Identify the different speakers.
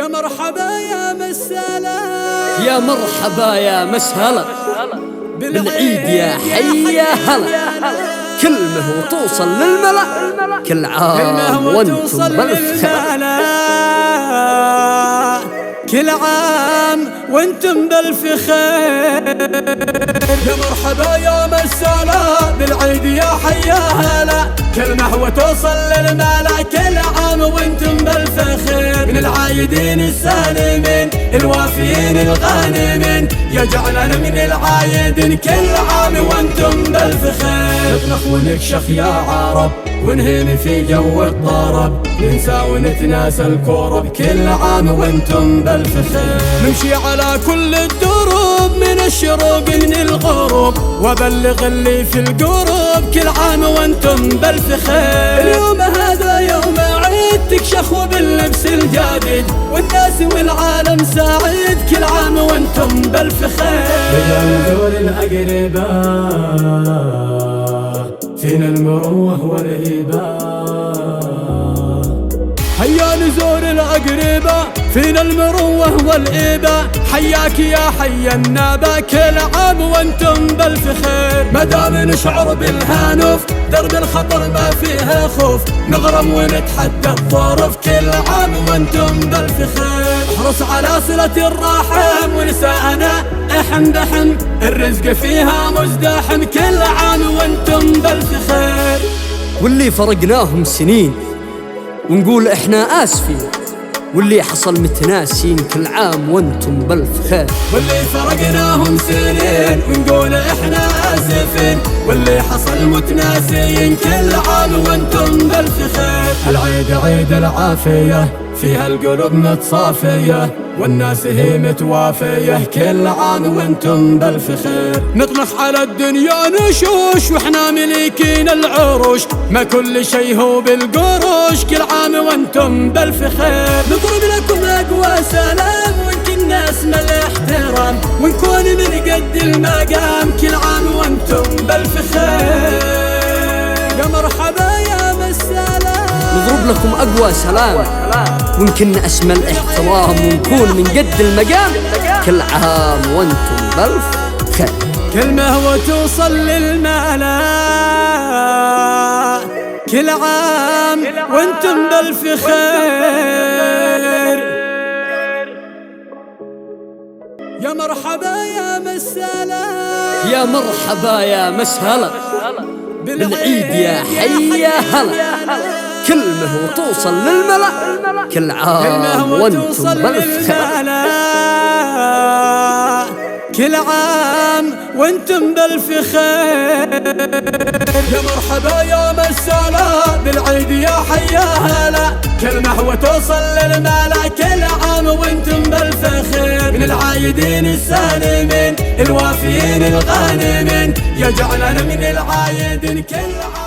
Speaker 1: يا مرحبا يا مسهلا،
Speaker 2: يا مرحبا يا مسهلا بالعيد يا حي يا هلا. كلمة وتوصل للملأ، كل عام وانتم بالف خير.
Speaker 1: كل عام وانتم بالف خير. يا مرحبا يا مسهلا بالعيد يا حي يا هلا. كلمة وتوصل للملأ، كل عام وانتم بالف خير. من العايدين السالمين الوافيين الغانمين، يجعلنا من العايدين كل عام وانتم بالف خير. نطنخ ونكشخ يا عرب ونهيم في جو الطرب، ننسى ونتناسى الكرب كل عام وانتم بالف خير. نمشي على كل الدروب من الشروق من الغروب، وابلغ اللي في القروب كل عام وانتم بالف خير. اليوم هذا يوم عيد تكشخوا باللبس الجديد، والناس والعالم سعيد كل عام وانتم بالف خير. يا نزور الأقرباء فينا المروة والهبة، هيا نزور الأقرباء فينا المروة والإباء. حياك يا حي النابا كل عام وانتم بالف خير. مدام نشعر بالهانوف درب الخطر ما فيها خوف، نغرم ونتحدى الظروف كل عام وانتم بالف خير. احرص على صلة الرحم ونساءنا احم بحم، الرزق فيها مزدحم كل عام وانتم بالف خير.
Speaker 2: واللي فرقناهم سنين ونقول احنا آسفين، واللي حصل متناسين كل عام وانتم بالف خير.
Speaker 1: واللي فرقناهم سنين ونقول احنا آسفين، واللي حصل متناسين كل عام وانتم بالف خير. العيد عيد العافية فيها القلوب متصافية، والناس هي متوافية كل عام وانتم بالف خير. نطنخ على الدنيا نشوش واحنا مليكين العروش، ما كل شي هو بالقروش كل عام وانتم بالف خير. نضرب لكم اقوى سلام ونكن اسمى الاحترام، ونكون من قد المقام كل عام وانتم بالف خير. يا مرحبا يا مسهلا،
Speaker 2: نضرب لكم أقوى سلام ونكن أسمى الاحترام، ونكون من قد المقام كل عام وانتم بالف خير.
Speaker 1: كلمة وتوصل للملا كل عام وانتم بالف خير. يا مرحبا يا مسهلا،
Speaker 2: يا مرحبا يا مسهلا بالعيد يا حي يا هلا. كلمة وتوصل للملأ، كل عام وانتم بالف خير.
Speaker 1: كل عام وانتم بالف خير. يا مرحبا يا مسهلا بالعيد يا حي يا هلا. كلمة وتوصل للملا، كل عام وانتم بالف خير. من العايدين السالمين الوافيين الغانمين، يجعلنا من العايدين كل عام.